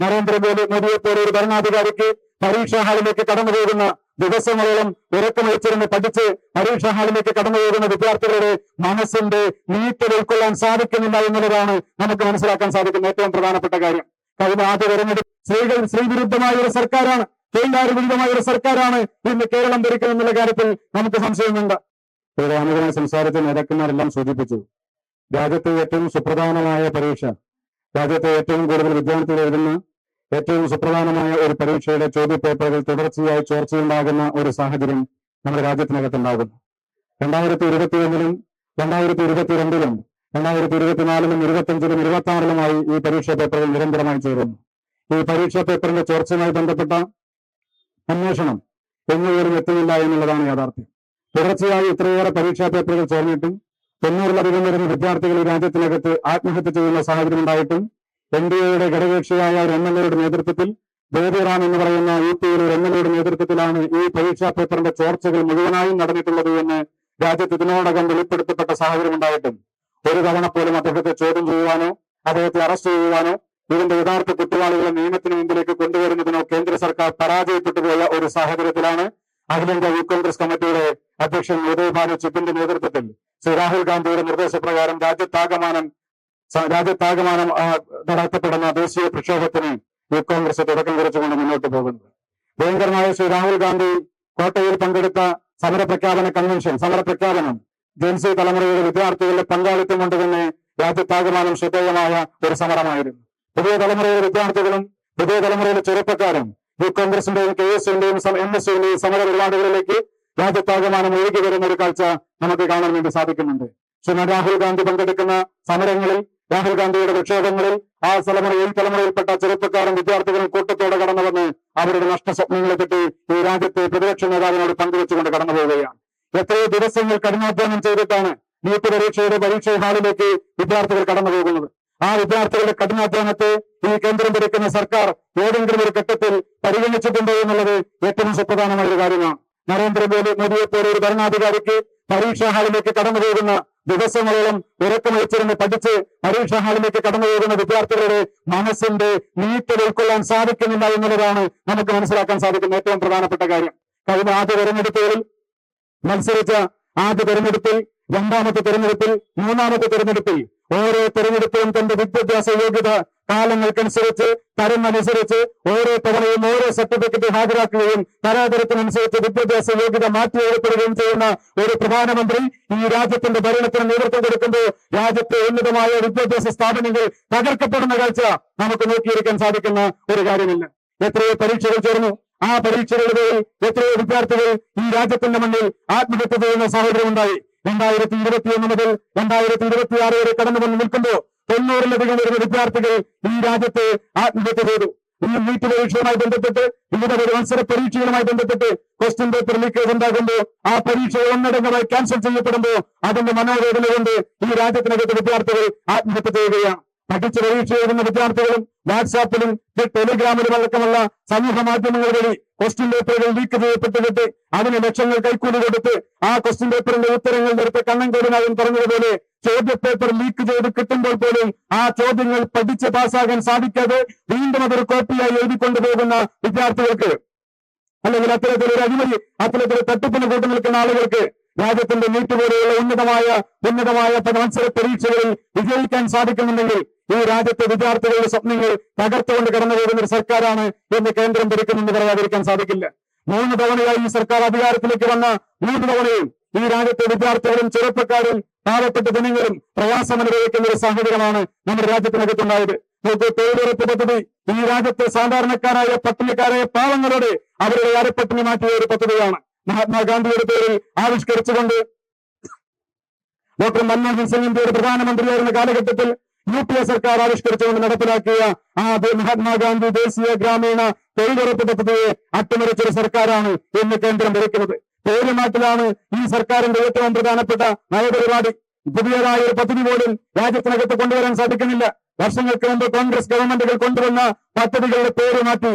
നരേന്ദ്രമോദിയെ പോലെ ഒരു ഭരണാധികാരിക്ക് പരീക്ഷാ ഹാളിലേക്ക് കടന്നു പോകുന്ന ദിവസങ്ങളോളം ഉറക്കമൊഴിച്ചിരുന്ന് പഠിച്ച് പരീക്ഷാ ഹാളിലേക്ക് കടന്നു പോകുന്ന വിദ്യാർത്ഥികളുടെ മനസ്സിന്റെ നീറ്റൽ ഉൾക്കൊള്ളാൻ സാധിക്കുന്നില്ല എന്നുള്ളതാണ് നമുക്ക് മനസ്സിലാക്കാൻ സാധിക്കുന്ന ഏറ്റവും പ്രധാനപ്പെട്ട കാര്യം. കഴിഞ്ഞ ആദ്യ തെരഞ്ഞെടുപ്പ് സ്ത്രീവിരുദ്ധമായ ഒരു സർക്കാരാണ്, തൊഴിലാളി വിരുദ്ധമായ ഒരു സർക്കാരാണ് ഇന്ന് കേരളം ഭരിക്കുന്നത് എന്നുള്ള കാര്യത്തിൽ നമുക്ക് സംശയമുണ്ട്. അനുകൂലമായി സംസാരിച്ച നേതാക്കന്മാരെല്ലാം സൂചിപ്പിച്ചു, രാജ്യത്തെ ഏറ്റവും സുപ്രധാനമായ പരീക്ഷ, രാജ്യത്തെ ഏറ്റവും കൂടുതൽ വിദ്യാർത്ഥികൾ എഴുതുന്ന ഏറ്റവും സുപ്രധാനമായ ഒരു പരീക്ഷയുടെ ചോദ്യപേപ്പറുകൾ തുടർച്ചയായി ചോർച്ചയുണ്ടാകുന്ന ഒരു സാഹചര്യം നമ്മുടെ രാജ്യത്തിനകത്തുണ്ടാകുന്നു. 2021-ലും 2022-ലും 2024-ലും 25-ലും 26-ലുമായി ഈ പരീക്ഷാ പേപ്പറുകൾ നിരന്തരമായി ചേരുന്നു. ഈ പരീക്ഷാ പേപ്പറിന്റെ ചോർച്ചയുമായി ബന്ധപ്പെട്ട അന്വേഷണം എങ്ങുപോലും എത്തുന്നില്ല എന്നുള്ളതാണ് യാഥാർത്ഥ്യം. തുടർച്ചയായി ഇത്രയേറെ പരീക്ഷാ പേപ്പറുകൾ ചേർന്നിട്ടും 90-ലധികം വരുന്ന വിദ്യാർത്ഥികൾ ഈ രാജ്യത്തിനകത്ത് ആത്മഹത്യ ചെയ്യുന്ന സാഹചര്യം ഉണ്ടായിട്ടും NDAയുടെ ഘടകകക്ഷിയായ ഒരു MLA-യുടെ നേതൃത്വത്തിൽ ബേബി റാം എന്ന് പറയുന്ന UP-യിലെ ഒരു MLA-യുടെ നേതൃത്വത്തിലാണ് ഈ പരീക്ഷാ പേപ്പറിന്റെ ചോർച്ചകൾ മുഴുവനായും നടന്നിട്ടുള്ളത് എന്ന് രാജ്യത്ത് ഇതിനോടകം വെളിപ്പെടുത്തപ്പെട്ട സാഹചര്യം ഉണ്ടായിട്ടും ഒരു തവണ പോലും അദ്ദേഹത്തെ ചോദ്യം ചെയ്യുവാനോ അദ്ദേഹത്തെ അറസ്റ്റ് ചെയ്യുവാനോ ഇതിന്റെ യഥാർത്ഥ കുറ്റവാളികളെ നിയമത്തിന് മുമ്പിലേക്ക് കൊണ്ടുവരുന്നതിനോ കേന്ദ്ര സർക്കാർ പരാജയപ്പെട്ടു പോയ ഒരു സാഹചര്യത്തിലാണ് അഖിലേന്ത്യാ യൂത്ത് കോൺഗ്രസ് കമ്മിറ്റിയുടെ അധ്യക്ഷൻ ഉദയ് ഭാനു ചിപ്പിന്റെ നേതൃത്വത്തിൽ ശ്രീ രാഹുൽ ഗാന്ധിയുടെ നിർദ്ദേശപ്രകാരം രാജ്യത്താകമാനം നടത്തപ്പെടുന്ന ദേശീയ പ്രക്ഷോഭത്തിന് യൂത്ത് കോൺഗ്രസ് തുടക്കം കുറിച്ചുകൊണ്ട് മുന്നോട്ട് പോകുന്നത്. ഭയങ്കരമായ ശ്രീ രാഹുൽ ഗാന്ധി കോട്ടയിൽ പങ്കെടുത്ത സമരപ്രഖ്യാപനം ജെൻസി തലമുറയുടെ വിദ്യാർത്ഥികളുടെ പങ്കാളിത്തം കൊണ്ട് തന്നെ രാജ്യത്താകമാനം ശ്രദ്ധേയമായ ഒരു സമരമായിരുന്നു. പുതിയ തലമുറയിലെ വിദ്യാർത്ഥികളും പുതിയ തലമുറയിലെ ചെറുപ്പക്കാരും യൂത്ത് കോൺഗ്രസിന്റെയും KS-ന്റെയും MSUവിന്റെയും സമര പരിപാടികളിലേക്ക് രാജ്യത്താകമാനം ഒഴുകി വരുന്ന ഒരു കാഴ്ച നമുക്ക് കാണാൻ വേണ്ടി സാധിക്കുന്നുണ്ട്. ശ്രീ രാഹുൽ ഗാന്ധി പങ്കെടുക്കുന്ന സമരങ്ങളിൽ, രാഹുൽ ഗാന്ധിയുടെ പ്രക്ഷോഭങ്ങളിൽ ഈ തലമുറയിൽപ്പെട്ട ചെറുപ്പക്കാരും വിദ്യാർത്ഥികളും കൂട്ടത്തോടെ കടന്നു വന്ന് അവരുടെ നഷ്ടസ്വപ്നങ്ങളെ പറ്റി ഈ രാജ്യത്തെ പ്രതിപക്ഷ നേതാവിനോട് പങ്കുവെച്ചുകൊണ്ട് കടന്നു പോവുകയാണ്. എത്രയോ ദിവസങ്ങൾ കഠിനാധ്വാനം ചെയ്തിട്ടാണ് നീറ്റ് പരീക്ഷാ ഹാളിലേക്ക് വിദ്യാർത്ഥികൾ കടന്നു പോകുന്നത്. ആ വിദ്യാർത്ഥികളുടെ കഠിനാധ്വാനത്തെ ഈ കേന്ദ്രം ഭരിക്കുന്ന സർക്കാർ ഏതെങ്കിലും ഒരു ഘട്ടത്തിൽ പരിഗണിച്ചിട്ടുണ്ടോ എന്നുള്ളത് ഏറ്റവും സുപ്രധാനമായ ഒരു കാര്യമാണ്. നരേന്ദ്രമോദിയെ പോലെ ഒരു ഭരണാധികാരിക്ക് പരീക്ഷാ ഹാളിലേക്ക് കടന്നു പോകുന്ന ദിവസങ്ങളോളം ഉറക്കമൊഴിച്ചിരുന്ന് പഠിച്ച് പരീക്ഷാ ഹാളിലേക്ക് കടന്നു പോകുന്ന വിദ്യാർത്ഥികളുടെ മനസ്സിന്റെ നീറ്റൽ ഉൾക്കൊള്ളാൻ സാധിക്കുന്നില്ല എന്നുള്ളതാണ് നമുക്ക് മനസ്സിലാക്കാൻ സാധിക്കുന്ന ഏറ്റവും പ്രധാനപ്പെട്ട കാര്യം. കഴിഞ്ഞ ആദ്യ തെരഞ്ഞെടുപ്പുകളിൽ മത്സരിച്ച ആദ്യ തെരഞ്ഞെടുപ്പിൽ, രണ്ടാമത്തെ തെരഞ്ഞെടുപ്പിൽ, മൂന്നാമത്തെ തെരഞ്ഞെടുപ്പിൽ ഓരോ തെരഞ്ഞെടുപ്പിലും തന്റെ വിദ്യാഭ്യാസ യോഗ്യത കാലങ്ങൾക്കനുസരിച്ച് തരമനുസരിച്ച് ഓരോ തവണയും ഓരോ സർട്ടിഫിക്കറ്റ് ഹാജരാക്കുകയും തരാതരത്തിനനുസരിച്ച് വിദ്യാഭ്യാസ യോഗ്യത മാറ്റിയെഴുപ്പെടുകയും ചെയ്യുന്ന ഒരു പ്രധാനമന്ത്രി ഈ രാജ്യത്തിന്റെ ഭരണത്തിന് നേതൃത്വം കൊടുക്കുമ്പോൾ രാജ്യത്തെ ഉന്നതമായ വിദ്യാഭ്യാസ സ്ഥാപനങ്ങൾ തകർക്കപ്പെടുന്ന കാഴ്ച നമുക്ക് നോക്കിയിരിക്കാൻ സാധിക്കുന്ന ഒരു കാര്യമില്ല. എത്രയോ പരീക്ഷകൾ ചേർന്നു. ആ പരീക്ഷകളുടെ എത്രയോ വിദ്യാർത്ഥികൾ ഈ രാജ്യത്തിന്റെ മണ്ണിൽ ആത്മഹത്യ ചെയ്യുന്ന സാഹചര്യം ഉണ്ടായി. 2021 മുതൽ 2026 വരെ കടന്നു വന്ന് നിൽക്കുമ്പോൾ 90-ലധികം വരുന്ന വിദ്യാർത്ഥികൾ ഈ രാജ്യത്തെ ആത്മഹത്യ ചെയ്തു. ഈ നീറ്റ് പരീക്ഷയുമായി ബന്ധപ്പെട്ട് വിവിധ മത്സര പരീക്ഷകളുമായി ബന്ധപ്പെട്ട് ക്വസ്റ്റ്യൻ പേപ്പർ ലീക്കേജ് ഉണ്ടാകുമ്പോൾ ആ പരീക്ഷകൾ ഒന്നടങ്കമായി ക്യാൻസൽ ചെയ്യപ്പെടുമ്പോൾ അതിന്റെ മനോവേദന കൊണ്ട് ഈ രാജ്യത്തിനകത്ത് വിദ്യാർത്ഥികൾ ആത്മഹത്യ ചെയ്യുകയാണ്. പഠിച്ച് പരീക്ഷ എഴുതുന്ന വിദ്യാർത്ഥികളും വാട്സാപ്പിലും ടെലിഗ്രാമിലും അടക്കമുള്ള സമൂഹ മാധ്യമങ്ങൾ വഴി ക്വസ്റ്റ്യൻ പേപ്പറുകൾ ലീക്ക് ചെയ്യപ്പെട്ടിട്ട് അതിന് ലക്ഷങ്ങൾ കൈക്കൂലി കൊടുത്ത് ആ ക്വസ്റ്റ്യൻ പേപ്പറിന്റെ ഉത്തരങ്ങൾ നേരത്തെ കണ്ണൻകോടിനായും പറഞ്ഞതുപോലെ ചോദ്യപേപ്പർ ലീക്ക് ചെയ്ത് കിട്ടുമ്പോൾ പോലും ആ ചോദ്യങ്ങൾ പഠിച്ച് പാസ്സാകാൻ സാധിക്കാതെ വീണ്ടും അതൊരു കോപ്പിയായി എഴുതിക്കൊണ്ടുപോകുന്ന വിദ്യാർത്ഥികൾക്ക്, അല്ലെങ്കിൽ അത്തരത്തിലൊരു അഴിമതി, അത്തരത്തിലൊരു തട്ടിപ്പിന് കൂട്ടു നിൽക്കുന്ന ആളുകൾക്ക് രാജ്യത്തിന്റെ നീറ്റ് പോലെയുള്ള ഉന്നതമായ മത്സര പരീക്ഷകളിൽ വിജയിക്കാൻ സാധിക്കുന്നുണ്ടെങ്കിൽ ഈ രാജ്യത്തെ വിദ്യാർത്ഥികളുടെ സ്വപ്നങ്ങൾ തകർത്തുകൊണ്ട് കടന്നു പോകുന്ന ഒരു സർക്കാരാണ് എന്ന് കേന്ദ്രം ഭരിക്കുമെന്ന് പറയാതിരിക്കാൻ സാധിക്കില്ല. 3 തവണയായി ഈ സർക്കാർ അധികാരത്തിലേക്ക് വന്ന 3 തവണയും ഈ രാജ്യത്തെ വിദ്യാർത്ഥികളും ചെറുപ്പക്കാരും പാവപ്പെട്ട ജനങ്ങളും പ്രയാസം അനുഭവിക്കുന്ന ഒരു സാഹചര്യമാണ് നമ്മുടെ രാജ്യത്തിനകത്തുണ്ടായത്. നോക്കൂ, തൊഴിലുറപ്പ് പദ്ധതി ഈ രാജ്യത്തെ സാധാരണക്കാരായ പട്ടിണിക്കാരായ പാവങ്ങളോട് അവരുടെ അരപ്പട്ടിണി മാറ്റിയ ഒരു പദ്ധതിയാണ്. മഹാത്മാഗാന്ധിയുടെ പേരിൽ ആവിഷ്കരിച്ചുകൊണ്ട് ഡോക്ടർ മൻമോഹൻ സിംഗ് ഇന്ത്യയുടെ പ്രധാനമന്ത്രിയായിരുന്ന കാലഘട്ടത്തിൽ UPA സർക്കാർ ആവിഷ്കരിച്ചുകൊണ്ട് നടപ്പിലാക്കിയ ആ മഹാത്മാഗാന്ധി ദേശീയ ഗ്രാമീണ തൊഴിലുറപ്പ് പദ്ധതിയെ അട്ടിമറിച്ചൊരു സർക്കാരാണ് ഇന്ന് കേന്ദ്രം ഭരിക്കുന്നത്. പേരുമാറ്റിലാണ് ഈ സർക്കാരിന്റെ ഏറ്റവും പ്രധാനപ്പെട്ട നയപരിപാടി. പുതിയതായ ഒരു പദ്ധതി പോലും രാജ്യത്തിനകത്ത് കൊണ്ടുവരാൻ സാധിക്കുന്നില്ല. വർഷങ്ങൾക്ക് മുമ്പ് കോൺഗ്രസ് ഗവൺമെന്റുകൾ കൊണ്ടുവന്ന പദ്ധതികളുടെ പേര് മാറ്റി,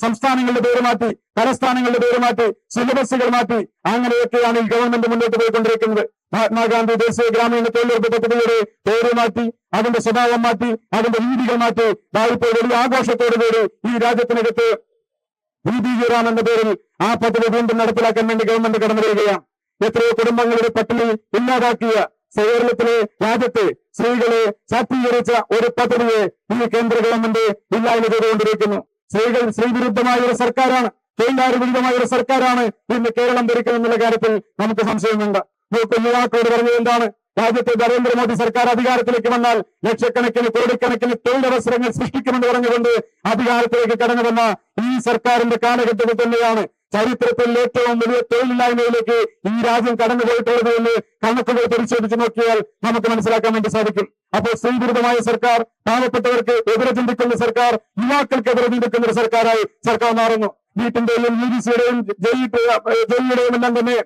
സംസ്ഥാനങ്ങളുടെ പേര് മാറ്റി, തലസ്ഥാനങ്ങളുടെ പേര് മാറ്റി, സിലബസുകൾ മാറ്റി, അങ്ങനെയൊക്കെയാണ് ഈ ഗവൺമെന്റ് മുന്നോട്ട് പോയിക്കൊണ്ടിരിക്കുന്നത്. മഹാത്മാഗാന്ധി ദേശീയ ഗ്രാമീണ തൊഴിലുറപ്പ് പദ്ധതിയുടെ പേര് മാറ്റി, അതിന്റെ സ്വഭാവം മാറ്റി, അതിന്റെ രീതികൾ മാറ്റി ഇപ്പോൾ വലിയ ആഘോഷത്തോടുകൂടി ഈ രാജ്യത്തിനകത്ത് ദീദീറാം എന്ന പേരിൽ ആ പദ്ധതി വീണ്ടും നടപ്പിലാക്കാൻ വേണ്ടി ഗവൺമെന്റ് കടന്നു വരികയാണ്. എത്രയോ കുടുംബങ്ങളുടെ പട്ടിണി ഇല്ലാതാക്കിയ കേരളത്തിലെ രാജ്യത്തെ സ്ത്രീകളെ ശാക്തീകരിച്ച ഒരു പദ്ധതിയെ ഈ കേന്ദ്ര ഗവൺമെന്റ് ഇല്ലായ്മ ചെയ്തുകൊണ്ടിരിക്കുന്നു. സ്ത്രീ വിരുദ്ധമായ ഒരു സർക്കാരാണ്, തൊഴിലാളി വിരുദ്ധമായ ഒരു സർക്കാരാണ് ഇന്ന് കേരളം ഭരിക്കുന്നതെന്നുള്ള കാര്യത്തിൽ നമുക്ക് സംശയമുണ്ട്. യുവാക്കളോട് പറഞ്ഞത് എന്താണ്? രാജ്യത്തെ നരേന്ദ്രമോദി സർക്കാർ അധികാരത്തിലേക്ക് വന്നാൽ ലക്ഷക്കണക്കിന് കോടിക്കണക്കിന് തൊഴിലവസരങ്ങൾ സൃഷ്ടിക്കുമെന്ന് പറഞ്ഞുകൊണ്ട് അധികാരത്തിലേക്ക് കടന്നു വന്ന ഈ സർക്കാരിന്റെ കാലഘട്ടത്തിൽ തന്നെയാണ് ചരിത്രത്തിൽ ഏറ്റവും വലിയ തൊഴിലില്ലായ്മയിലേക്ക് ഈ രാജ്യം കടന്നുപോയിട്ടുള്ളത് എന്ന് കണക്കുകൾ പരിശോധിച്ച് നോക്കിയാൽ നമുക്ക് മനസ്സിലാക്കാൻ വേണ്ടി സാധിക്കും. അപ്പോൾ സ്ത്രീവിരുദ്ധമായ സർക്കാർ, പാവപ്പെട്ടവർക്ക് എതിരെ ചിന്തിക്കുന്ന സർക്കാർ, യുവാക്കൾക്ക് എതിരെ ചിന്തിക്കുന്ന ഒരു സർക്കാരായി സർക്കാർ മാറുന്നു. നീറ്റിന്റെയും UGCയുടെയും ജെഇയുടെയും എല്ലാം തന്നെ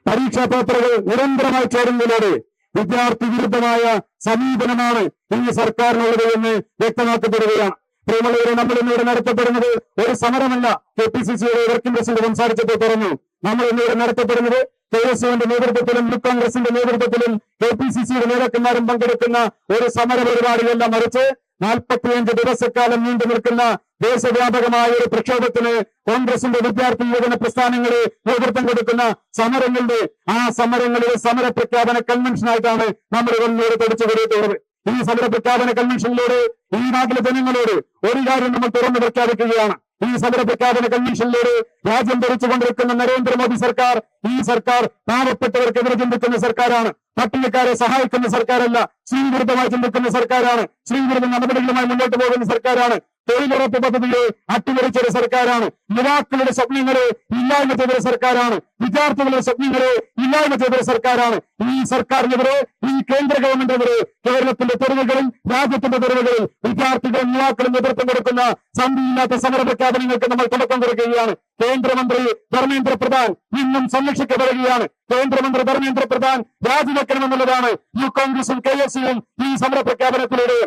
പരീക്ഷാ പേപ്പറുകൾ നിരന്തരമായി ചോരുന്നതിലൂടെ വിദ്യാർത്ഥി വിരുദ്ധമായ സമീപനമാണ് ഈ സർക്കാരിനുള്ളത് എന്ന് വ്യക്തമാക്കപ്പെടുകയാണ്. പ്രിയമുള്ളവരെ, നമ്മൾ ഇന്നിവിടെ നടത്തപ്പെടുന്നത് ഒരു സമരമല്ല. KPCCയുടെ വർക്കിംഗ് പ്രസിഡന്റ് സംസാരിച്ചപ്പോൾ പറഞ്ഞു, നമ്മൾ ഇന്നിവിടെ നടത്തപ്പെടുന്നത് KSUവിന്റെ നേതൃത്വത്തിലും യൂത്ത് കോൺഗ്രസിന്റെ നേതൃത്വത്തിലും KPCCയുടെ നേതാക്കന്മാരും പങ്കെടുക്കുന്ന ഒരു സമര പരിപാടിയല്ല, മറിച്ച് 45 ദിവസക്കാലം നീണ്ടു നിൽക്കുന്ന ദേശവ്യാപകമായ ഒരു പ്രക്ഷോഭത്തിന് കോൺഗ്രസിന്റെ വിദ്യാർത്ഥി യുവജന പ്രസ്ഥാനങ്ങളെ നേതൃത്വം കൊടുക്കുന്ന സമരങ്ങളുടെ സമരങ്ങളിലെ സമര പ്രഖ്യാപന കൺവെൻഷനായിട്ടാണ് നമ്മൾ ഇവരോട് പഠിച്ചു കൊടുത്തുള്ളത്. ഈ സമര പ്രഖ്യാപന കൺവെൻഷനിലൂടെ ഈ നാട്ടിലെ ജനങ്ങളോട് ഒരു കാര്യം നമ്മൾ തുറന്നു പ്രഖ്യാപിക്കുകയാണ്. ഈ സമര പ്രഖ്യാപന കൺവെൻഷനിലൂടെ രാജ്യം ഭരിച്ചുകൊണ്ടിരിക്കുന്ന നരേന്ദ്രമോദി സർക്കാർ, ഈ സർക്കാർ പാവപ്പെട്ടവർക്കെതിരെ ചിന്തിക്കുന്ന സർക്കാരാണ്, പട്ടികക്കാരെ സഹായിക്കുന്ന സർക്കാരല്ല, സ്ത്രീവിരുദ്ധമായി ചിന്തിക്കുന്ന സർക്കാരാണ്, സ്ത്രീവിരുദ്ധ നടപടികളുമായി മുന്നോട്ട് പോകുന്ന സർക്കാരാണ്, തൊഴിലുറപ്പ് പദ്ധതിയെ അട്ടിമറിച്ചൊരു സർക്കാരാണ്, യുവാക്കളുടെ സ്വപ്നങ്ങളെ ഇല്ലായ്മ ചെയ്തൊരു സർക്കാരാണ്, വിദ്യാർത്ഥികളുടെ സ്വപ്നങ്ങളെ ഇല്ലായ്മ ചെയ്തൊരു സർക്കാരാണ്. ഈ സർക്കാരിനെതിരെ, ഈ കേന്ദ്ര ഗവൺമെന്റിനെതിരെ കേരളത്തിന്റെ തെരുവുകളിൽ, രാജ്യത്തിന്റെ തെരുവുകളിൽ വിദ്യാർത്ഥികളും യുവാക്കളും നേതൃത്വം കൊടുക്കുന്ന സന്ധിയില്ലാത്ത സമര പ്രഖ്യാപനങ്ങൾക്ക് നമ്മൾ തുടക്കം കുറിക്കുകയാണ്. കേന്ദ്രമന്ത്രി ധർമ്മേന്ദ്ര പ്രധാൻ ഇന്നും സംരക്ഷിക്കപ്പെടുകയാണ്. കേന്ദ്രമന്ത്രി ധർമ്മേന്ദ്ര പ്രധാൻ രാജിവെക്കണമെന്നുള്ളതാണ് യൂത്ത് കോൺഗ്രസും KSUവും ഈ സമര പ്രഖ്യാപനത്തിലൂടെ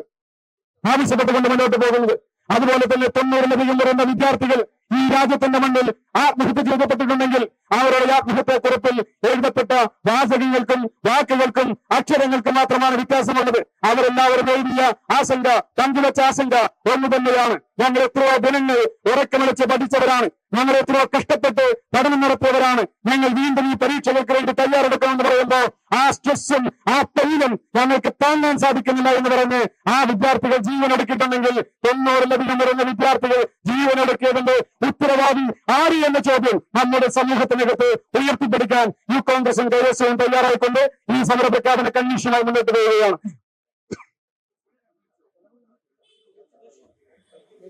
ആവശ്യപ്പെട്ടുകൊണ്ട് മുന്നോട്ട് പോകുന്നത്. അതുപോലെ തന്നെ 90-ലധികം വരുന്ന വിദ്യാർത്ഥികൾ ഈ രാജ്യത്തിന്റെ മണ്ണിൽ ആത്മഹത്യ ചെയ്യപ്പെട്ടിട്ടുണ്ടെങ്കിൽ അവരുടെ ആത്മഹത്യാക്കുറിപ്പിൽ എഴുതപ്പെട്ട വാചകങ്ങൾക്കും വാക്കുകൾക്കും അക്ഷരങ്ങൾക്കും മാത്രമാണ് വ്യത്യാസമുള്ളത്. അവരെല്ലാവരും എഴുതിയ ആശങ്ക, പങ്കുവച്ച ആശങ്ക ഒന്നു തന്നെയാണ്. ഞങ്ങൾ എത്രയോ ദിനങ്ങൾ ഉറക്കമളിച്ച് പഠിച്ചവരാണ്, ഞങ്ങൾ എത്രയോ കഷ്ടപ്പെട്ട് പഠനം നടത്തിയവരാണ്, ഞങ്ങൾ വീണ്ടും ഈ പരീക്ഷകൾക്ക് വേണ്ടി തയ്യാറെടുക്കണമെന്ന് പറയുമ്പോൾ ആ സ്ട്രെസ്സും ആ പെയിനും ഞങ്ങൾക്ക് താങ്ങാൻ സാധിക്കുന്നില്ല എന്ന് പറഞ്ഞ് ആ വിദ്യാർത്ഥികൾ ജീവനൊടുക്കിയിട്ടുണ്ടെങ്കിൽ 90-ലധികം വരുന്ന വിദ്യാർത്ഥികൾ ജീവനൊടുക്കിയതിന്റെ ഉത്തരവാദി ആര് എന്ന ചോദ്യം നമ്മുടെ സമൂഹത്തിനകത്ത് ഉയർത്തിപ്പിടിക്കാൻ യൂത്ത് കോൺഗ്രസും KSUവും തയ്യാറായിക്കൊണ്ട് ഈ സമര പ്രഖ്യാപന കൺവെൻഷനായി മുന്നോട്ട് പോവുകയാണ്.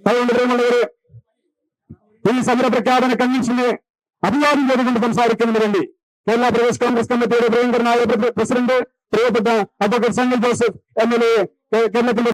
അതുകൊണ്ട് പ്രിയമുള്ളവരെ, ഈ സമര പ്രഖ്യാപന കൺവെൻഷനെ അഭിവാദ്യം ചെയ്തുകൊണ്ട് സംസാരിക്കുന്നതിന് വേണ്ടി കേരള പ്രദേശ് കോൺഗ്രസ് കമ്മിറ്റിയുടെ പ്രിയങ്കരനായ പ്രസിഡന്റ് പ്രിയപ്പെട്ട അഡ്വക്കേറ്റ് സഞ്ജയ് ജോസഫ് MLA, കേരളത്തിലെ